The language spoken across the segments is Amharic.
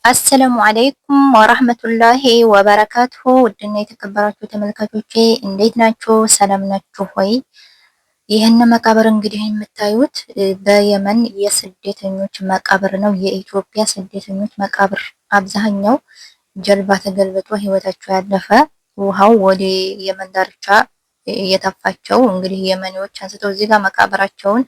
አሰላሙ አለይኩም ወራህመቱላሂ ወበረካቱሁ። ውድና የተከበራችሁ ተመልካቾቼ እንዴት ናችሁ? ሰላም ናችሁ ሆይ? ይህን መቃብር እንግዲህ የምታዩት በየመን የስደተኞች መቃብር ነው። የኢትዮጵያ ስደተኞች መቃብር አብዛኛው ጀልባ ተገልብጦ ህይወታቸው ያለፈ ውሃው ወደ የመን ዳርቻ የተፋቸው እንግዲህ የመኔዎች አንስተው እዚህ ጋር መቃብራቸውን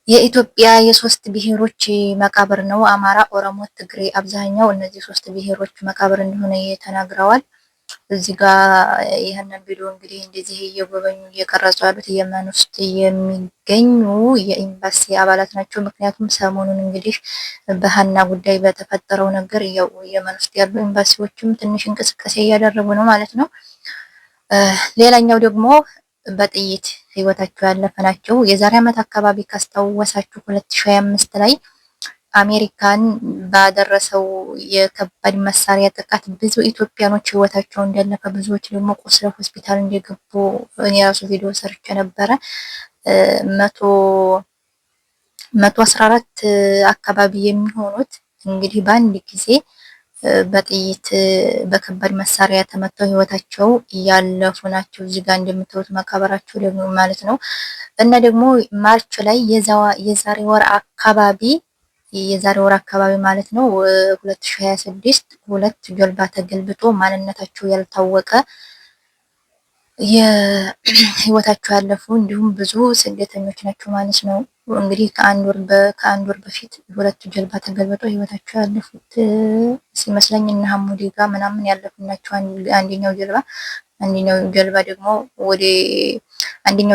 የኢትዮጵያ የሶስት ብሔሮች መቃብር ነው። አማራ፣ ኦሮሞ፣ ትግሬ አብዛኛው እነዚህ ሶስት ብሔሮች መቃብር እንደሆነ ተናግረዋል። እዚህ ጋር ይህንን ቪዲዮ እንግዲህ እንደዚህ እየጎበኙ እየቀረጹ ያሉት የመን ውስጥ የሚገኙ የኤምባሲ አባላት ናቸው። ምክንያቱም ሰሞኑን እንግዲህ በሀና ጉዳይ በተፈጠረው ነገር ያው የመን ውስጥ ያሉ ኤምባሲዎችም ትንሽ እንቅስቃሴ እያደረጉ ነው ማለት ነው። ሌላኛው ደግሞ በጥይት ህይወታቸው ያለፈ ናቸው። የዛሬ ዓመት አካባቢ ካስታወሳችሁ 2025 ላይ አሜሪካን ባደረሰው የከባድ መሳሪያ ጥቃት ብዙ ኢትዮጵያኖች ህይወታቸው እንዳለፈ ብዙዎች ደግሞ ቆስለው ሆስፒታል እንደገቡ እኔ ራሱ ቪዲዮ ሰርቼ ነበረ። 114 አካባቢ የሚሆኑት እንግዲህ በአንድ ጊዜ በጥይት በከባድ መሳሪያ ተመተው ህይወታቸው ያለፉ ናቸው። እዚህ ጋር እንደምታዩት መቃብራቸው ደግሞ ማለት ነው። እና ደግሞ ማርች ላይ የዛሬ ወር አካባቢ ማለት ነው 2026 ሁለት ጀልባ ተገልብጦ ማንነታቸው ያልታወቀ የህይወታቸው ያለፉ እንዲሁም ብዙ ስደተኞች ናቸው ማለት ነው። እንግዲህ ከአንድ ወር በፊት ሁለቱ ጀልባ ተገልብጦ ህይወታቸው ያለፉት ሲመስለኝ እና ሐሙዲ ጋር ምናምን ያለፉ ናቸው። አንደኛው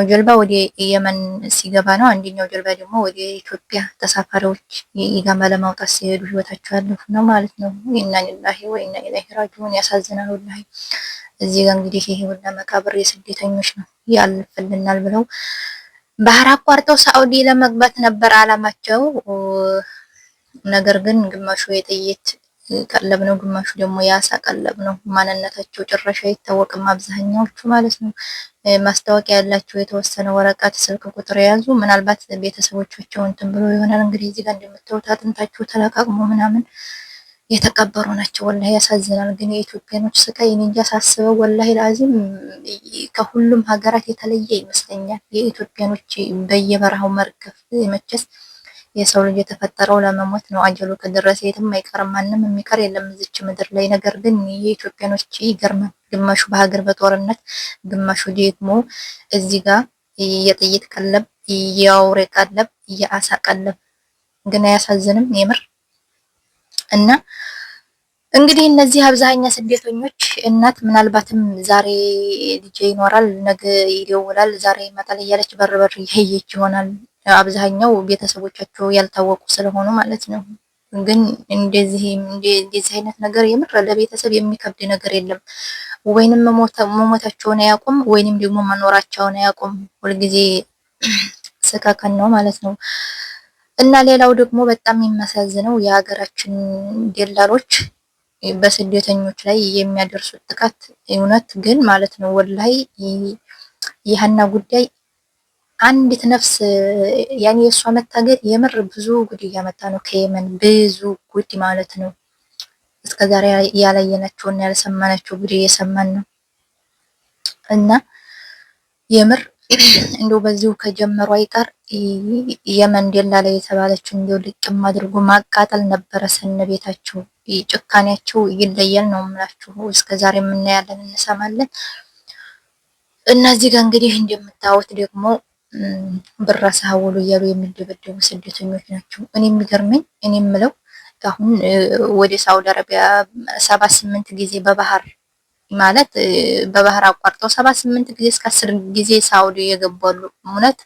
ጀልባ ወደ የመን ሲገባ ነው። አንደኛው ጀልባ ደግሞ ወደ ኢትዮጵያ ተሳፋሪዎች ኢቃማ ለማውጣት ሲሄዱ ህይወታቸው ያለፉ ነው ማለት ነው። ኢና ሊላሂ ወኢና ኢለይሂ ራጂዑን። ያሳዝናል ወላሂ። እዚህ ጋር እንግዲህ ይሄ ሁላ መቃብር የስደተኞች ነው። ያልፍልናል ብለው ባህር አቋርጠው ሳኡዲ ለመግባት ነበር አላማቸው። ነገር ግን ግማሹ የጥይት ቀለብ ነው፣ ግማሹ ደግሞ የአሳ ቀለብ ነው። ማንነታቸው ጭራሽ አይታወቅም አብዛኛዎቹ ማለት ነው። ማስታወቂያ ያላቸው የተወሰነ ወረቀት፣ ስልክ ቁጥር የያዙ ምናልባት ቤተሰቦቻቸው እንትን ብሎ ይሆናል። እንግዲህ እዚህ ጋር እንደምታዩት አጥንታቸው ተለቃቅሞ ምናምን የተቀበሩ ናቸው። ወላሂ ያሳዝናል። ግን የኢትዮጵያኖች ስቃይ እኔ እንጃ ሳስበው ወላሂ ላዚም ከሁሉም ሀገራት የተለየ ይመስለኛል። የኢትዮጵያኖች በየበረሃው መርገፍ መቼስ የሰው ልጅ የተፈጠረው ለመሞት ነው። አጀሉ ከደረሰ የትም አይቀርም፣ ማንም የሚቀር የለም እዚች ምድር ላይ። ነገር ግን የኢትዮጵያኖች ይገርማል። ግማሹ በሀገር በጦርነት ግማሹ ደግሞ እዚህ ጋር የጥይት ቀለብ፣ የአውሬ ቀለብ፣ የአሳ ቀለብ። ግን አያሳዝንም የምር? እና እንግዲህ እነዚህ አብዛኛ ስደተኞች እናት ምናልባትም ዛሬ ልጄ ይኖራል ነገ ይደውላል ዛሬ ይመጣል እያለች በር እያየች ይሆናል። አብዛኛው ቤተሰቦቻቸው ያልታወቁ ስለሆኑ ማለት ነው። ግን እንደዚህ አይነት ነገር የምር ለቤተሰብ የሚከብድ ነገር የለም። ወይንም መሞታቸውን አያውቁም ወይንም ደግሞ መኖራቸውን አያውቁም። ሁልጊዜ ስቃቀን ነው ማለት ነው። እና ሌላው ደግሞ በጣም የሚያሳዝነው የሀገራችን ደላሎች በስደተኞች ላይ የሚያደርሱት ጥቃት እውነት ግን ማለት ነው ወላሂ የሀና ጉዳይ አንዲት ነፍስ ያኔ የእሷ መታገት የምር ብዙ ጉድ እያመጣ ነው። ከየመን ብዙ ጉድ ማለት ነው። እስከዛሬ ያላየናቸውና ያልሰማናቸው ጉድ እየሰማን ነው። እና የምር እንደው በዚሁ ከጀመሩ አይቀር የመን ደላላ የተባለችው እንደው ልቅም አድርጎ ማቃጠል ነበረ ሰነ ቤታቸው። ጭካኔያቸው ይለያል ነው የምላችሁ። እስከዛሬ የምናያለን እንሰማለን። እነዚህ ጋር እንግዲህ እንደምታዩት ደግሞ ብር አሳውሉ እያሉ የሚደበደቡ ስደተኞች ናቸው። እኔ የሚገርመኝ እኔ የምለው አሁን ወደ ሳውዲ አረቢያ 78 ጊዜ በባህር ማለት በባህር አቋርጠው 78 ጊዜ እስከ 10 ጊዜ ሳውዲ የገባሉ። እውነት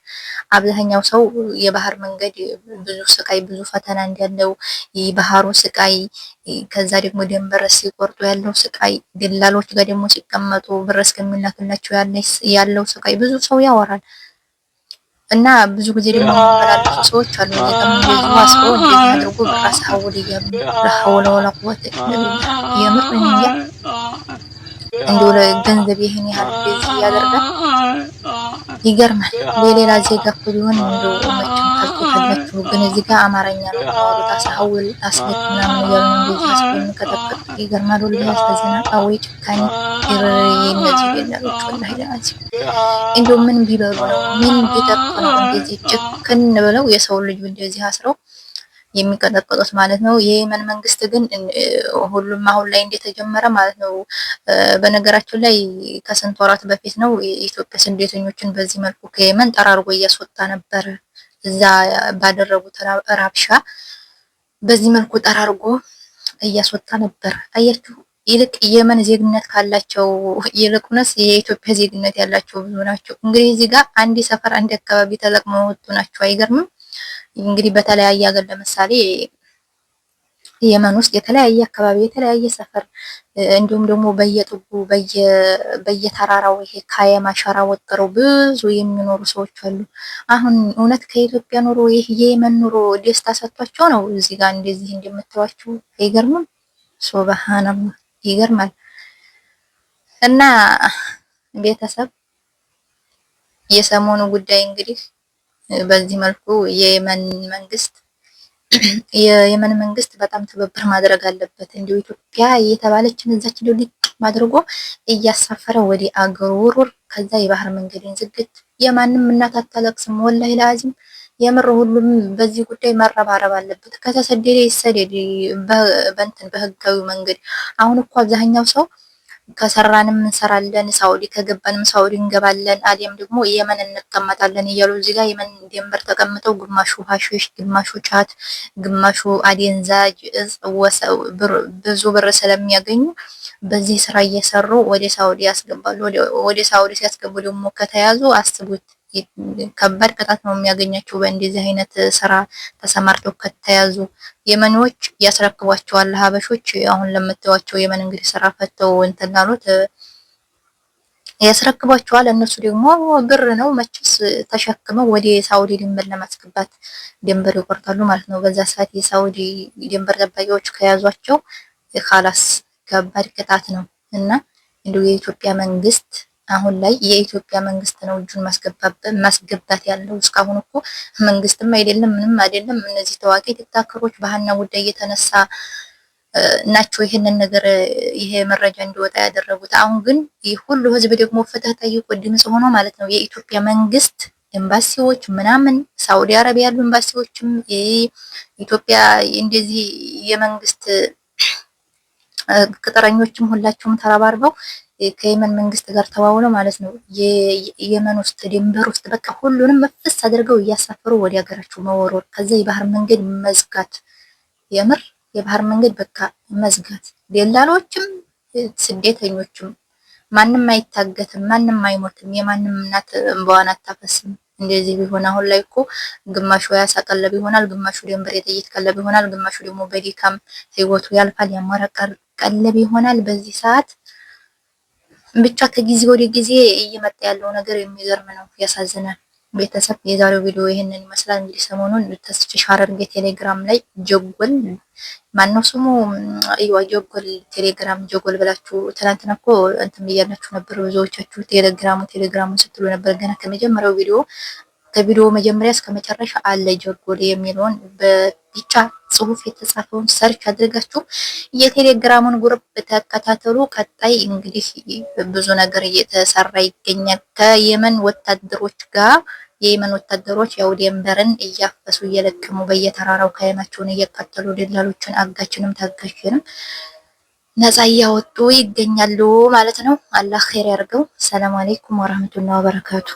አብዛኛው ሰው የባህር መንገድ ብዙ ስቃይ ብዙ ፈተና እንዳለው የባህሩ ስቃይ፣ ከዛ ደግሞ ድንበር ሲቆርጡ ያለው ስቃይ፣ ደላሎች ጋር ደግሞ ሲቀመጡ ብር እስከሚላክላቸው ያለው ስቃይ ብዙ ሰው ያወራል። እና ብዙ ጊዜ ደግሞ የሚመላለሱ ሰዎች አሉ። በጣም እንደዚህ ዋስበው እንደዚህ አድርጎ ብር አሳውል እያሉ ለሐውለ ወላ ቁወተ የምር እንጃ እንደው ለገንዘብ ይሄን ያህል እንደዚህ ያደርጋል። ይገርማል። የሌላ ዜጋ እኮ ቢሆን እንደው መቼም ታውቁታላችሁ፣ ግን እዚህ ጋር አማርኛ ነው የሚያወሩት። አሳውል አስልክ ምናምን እያሉ ነው እንደዚህ አስሮ የሚቀጠቅጡት። ይገርማል። ሁሉ ያሳዝናል። አወይ ጭካኔ! እነዚህ ደላሎች ወላሂ ለአዚ እንደው ምን ቢበሉ ነው ምን ቢጠጡ ነው እንደዚህ ጭክን ብለው የሰው ልጅ እንደዚህ አስረው የሚቀጠቀጡት ማለት ነው። የየመን መንግስት ግን ሁሉም አሁን ላይ እንደተጀመረ ማለት ነው። በነገራችን ላይ ከስንት ወራት በፊት ነው የኢትዮጵያ ስደተኞችን በዚህ መልኩ ከየመን ጠራርጎ እያስወጣ ነበር። እዛ ባደረጉት ራብሻ በዚህ መልኩ ጠራርጎ እያስወጣ ነበር። አያችሁ። ይልቅ የመን ዜግነት ካላቸው ይልቁንስ የኢትዮጵያ ዜግነት ያላቸው ብዙ ናቸው። እንግዲህ እዚህ ጋር አንድ ሰፈር አንድ አካባቢ ተጠቅመው ወጡ ናቸው። አይገርምም? እንግዲህ በተለያየ ሀገር ለምሳሌ የመን ውስጥ የተለያየ አካባቢ የተለያየ ሰፈር እንዲሁም ደግሞ በየጥጉ በየተራራው ይሄ ካየማ ሸራ ወጥረው ብዙ የሚኖሩ ሰዎች አሉ። አሁን እውነት ከኢትዮጵያ ኑሮ ይሄ የየመን ኑሮ ደስታ ሰጥቷቸው ነው እዚህ ጋር እንደዚህ እንደምታዩቸው። አይገርምም? ሱብሃንአላህ ይገርማል። እና ቤተሰብ የሰሞኑ ጉዳይ እንግዲህ በዚህ መልኩ የየመን መንግስት በጣም ትብብር ማድረግ አለበት። እንዲሁ ኢትዮጵያ እየተባለችን እዛች ልጅ ማድረጎ እያሳፈረ ወደ አገሩ ውርውር፣ ከዛ የባህር መንገድን ዝግት። የማንም እናት አታለቅስም። ወላሂ ለአዚም የምር ሁሉም በዚህ ጉዳይ መረባረብ አለበት። ከተሰደደ ይሰደድ በእንትን በህጋዊ መንገድ። አሁን እኮ አብዛኛው ሰው ከሰራንም እንሰራለን፣ ሳውዲ ከገባንም ሳውዲ እንገባለን፣ አሊያም ደግሞ የመን እንቀመጣለን እያሉ እዚህ ጋር የመን ድንበር ተቀምጠው ግማሹ ሀሺሽ፣ ግማሹ ጫት፣ ግማሹ አደንዛዥ እጽ ብዙ ብር ስለሚያገኙ በዚህ ስራ እየሰሩ ወደ ሳውዲ ያስገባሉ። ወደ ሳውዲ ሲያስገቡ ደግሞ ከተያዙ አስቡት፣ ከባድ ቅጣት ነው የሚያገኛቸው። በእንደዚህ አይነት ስራ ተሰማርተው ከተያዙ የመኖች ያስረክቧቸዋል። ሀበሾች አሁን ለምታዩቸው የመን እንግዲህ ስራ ፈተው እንትን ላሉት ያስረክቧቸዋል። እነሱ ደግሞ ብር ነው መችስ ተሸክመው ወደ ሳውዲ ድንበር ለማስገባት ድንበር ይቆርጣሉ ማለት ነው። በዛ ሰዓት የሳውዲ ድንበር ጠባቂዎች ከያዟቸው ካላስ ከባድ ቅጣት ነው። እና እንዲሁ የኢትዮጵያ መንግስት አሁን ላይ የኢትዮጵያ መንግስት ነው እጁን ማስገባት ያለው። እስካሁን እኮ መንግስትም አይደለም ምንም አይደለም። እነዚህ ታዋቂ ቲክታከሮች በሀና ጉዳይ የተነሳ ናቸው ይሄንን ነገር ይሄ መረጃ እንዲወጣ ያደረጉት። አሁን ግን ይህ ሁሉ ህዝብ ደግሞ ፍትህ ጠይቆ ድምጽ ሆኖ ማለት ነው የኢትዮጵያ መንግስት ኤምባሲዎች ምናምን ሳውዲ አረቢያ ያሉ ኤምባሲዎችም ኢትዮጵያ እንደዚህ የመንግስት ቅጥረኞችም ሁላቸውም ተረባርበው ከየመን መንግስት ጋር ተዋውለው ማለት ነው የየመን ውስጥ ድንበር ውስጥ በቃ ሁሉንም መፍስ አድርገው እያሳፈሩ ወደ ሀገራቸው መወርወር፣ ከዛ የባህር መንገድ መዝጋት። የምር የባህር መንገድ በቃ መዝጋት። ደላሎችም ስደተኞችም ማንም አይታገትም፣ ማንም አይሞትም፣ የማንም እናት እንባዋን አታፈስም። እንደዚህ ቢሆን አሁን ላይ እኮ ግማሹ ያሳ ቀለብ ይሆናል፣ ግማሹ ደንበር የጥይት ቀለብ ይሆናል፣ ግማሹ ደግሞ በዲካም ህይወቱ ያልፋል፣ ያማረቀ ቀለብ ይሆናል። በዚህ ሰዓት ብቻ ከጊዜ ወደ ጊዜ እየመጣ ያለው ነገር የሚገርም ነው፣ ያሳዝናል። ቤተሰብ የዛሬው ቪዲዮ ይሄንን ይመስላል። እንግዲህ ሰሞኑን ተስፍሽ ሐረርጌ ቴሌግራም ላይ ጀጎል ማነው ስሙ ጀጎል ቴሌግራም ጀጎል ብላችሁ ትናንትና እኮ እንትን ብያላችሁ ነበር ብዙዎቻችሁ ቴሌግራሙን ስትሉ ነበር። ገና ከመጀመሪያው ከቪዲዮ መጀመሪያ እስከ መጨረሻ አለ ጀጎል የሚለውን በቢጫ ጽሁፍ የተጻፈውን ሰርች አድርጋችሁ የቴሌግራሙን ግሩፕ ተከታተሉ። ቀጣይ እንግዲህ ብዙ ነገር እየተሰራ ይገኛል ከየመን ወታደሮች ጋር። የየመን ወታደሮች ያው ድንበርን እያፈሱ እየለቀሙ በየተራራው ካይናቸውን እየቀጠሉ ደላሎችን አጋችንም ታጋችንም ነፃ እያወጡ ይገኛሉ ማለት ነው። አላህ ኸይር ያርገው። ሰላም አለይኩም ወራህመቱላሂ ወበረካቱ።